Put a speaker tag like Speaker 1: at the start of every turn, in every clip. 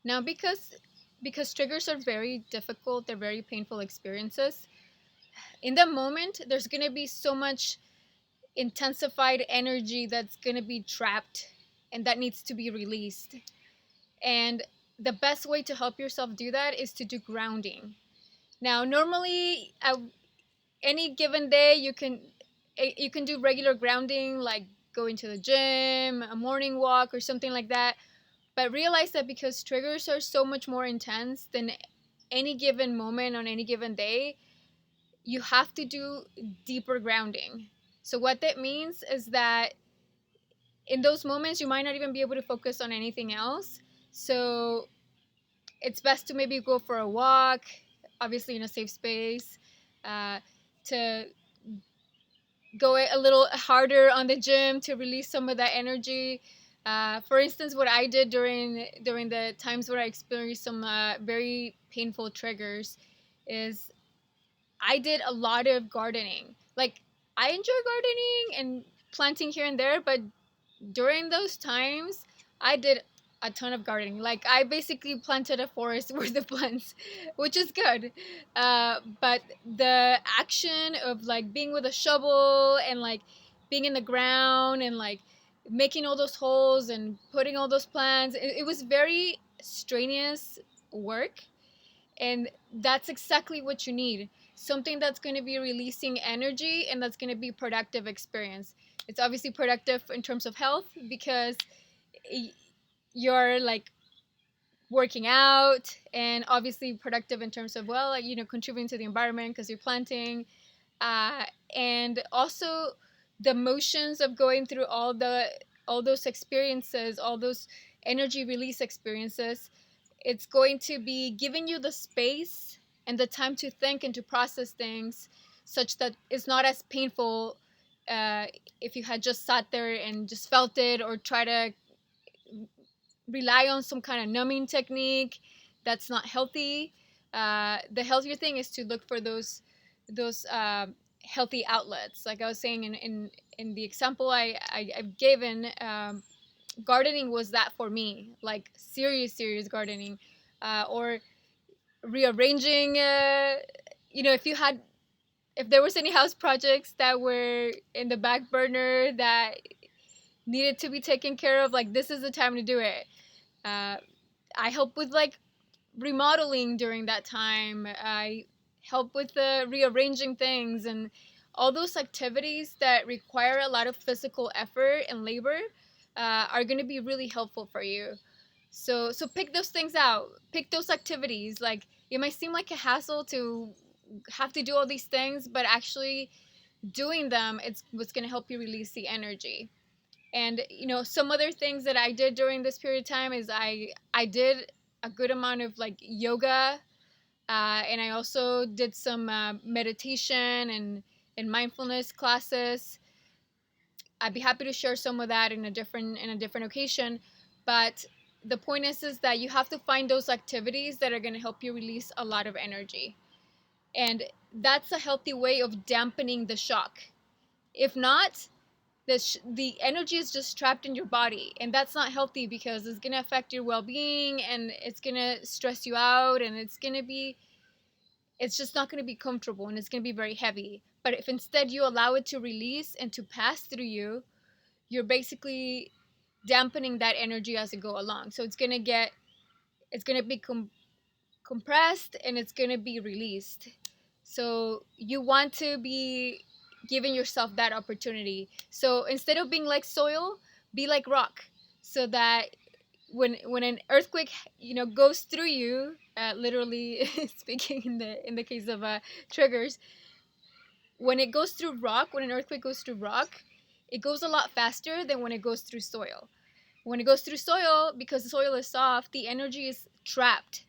Speaker 1: Now, because triggers are very difficult, they're very painful experiences. In the moment, there's gonna be so much intensified energy that's gonna be trapped, and that needs to be released. And the best way to help yourself do that is to do grounding. Now, normally, any given day, you can do regular grounding, like going to the gym, a morning walk, or something like that. But realize that because triggers are so much more intense than any given moment on any given day, you have to do deeper grounding. So what that means is that in those moments you might not even be able to focus on anything else. So it's best to maybe go for a walk, obviously in a safe space, uh, to go a little harder on the gym to release some of that energy. For instance, what I did during the times where I experienced some very painful triggers is I did a lot of gardening. Like, I enjoy gardening and planting here and there, but during those times, I did a ton of gardening. Like, I basically planted a forest worth of plants, which is good. But the action of like being with a shovel and like being in the ground and like making all those holes and putting all those plants, it was very strenuous work. And that's exactly what you need, something that's going to be releasing energy and that's going to be productive experience. It's obviously productive in terms of health because you're like working out, and obviously productive in terms of, well, like, contributing to the environment because you're planting, uh, and also the motions of going through all those experiences, all those energy release experiences. It's going to be giving you the space and the time to think and to process things, such that it's not as painful if you had just sat there and just felt it, or try to rely on some kind of numbing technique. That's not healthy. The healthier thing is to look for those healthy outlets. Like I was saying in the example I've given, gardening was that for me, like serious gardening, or rearranging. If there was any house projects that were in the back burner that needed to be taken care of, like this is the time to do it. Uh, I help with like remodeling during that time. I help with the rearranging things and all those activities that require a lot of physical effort and labor are going to be really helpful for you. So pick those things out. Pick those activities. Like, it might seem like a hassle to have to do all these things, but actually doing them, it's what's going to help you release the energy. And some other things that I did during this period of time is I did a good amount of like yoga, and I also did some meditation and mindfulness classes. I'd be happy to share some of that in a different occasion. But the point is that you have to find those activities that are going to help you release a lot of energy, and that's a healthy way of dampening the shock. If not, the energy is just trapped in your body, and that's not healthy because it's going to affect your well-being, and it's going to stress you out, and it's just not going to be comfortable, and it's going to be very heavy. But if instead you allow it to release and to pass through you, you're basically dampening that energy as it go along. So it's going to be compressed, and it's going to be released. So you want to be giving yourself that opportunity. So instead of being like soil, be like rock, so that when an earthquake goes through you, literally speaking in the case of triggers, when it goes through rock, when an earthquake goes through rock, it goes a lot faster than when it goes through soil. When it goes through soil, because the soil is soft, the energy is trapped.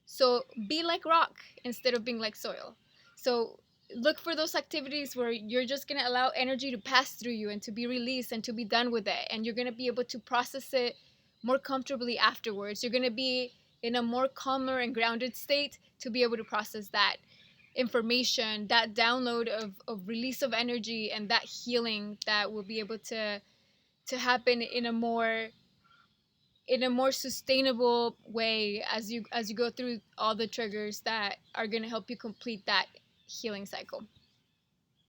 Speaker 1: So be like rock instead of being like soil. So look for those activities where you're just going to allow energy to pass through you and to be released and to be done with it. And you're going to be able to process it more comfortably afterwards. You're going to be in a more calmer and grounded state to be able to process that information, that download of release of energy, and that healing that will be able to happen in a more in a more sustainable way as you go through all the triggers that are going to help you complete that healing cycle.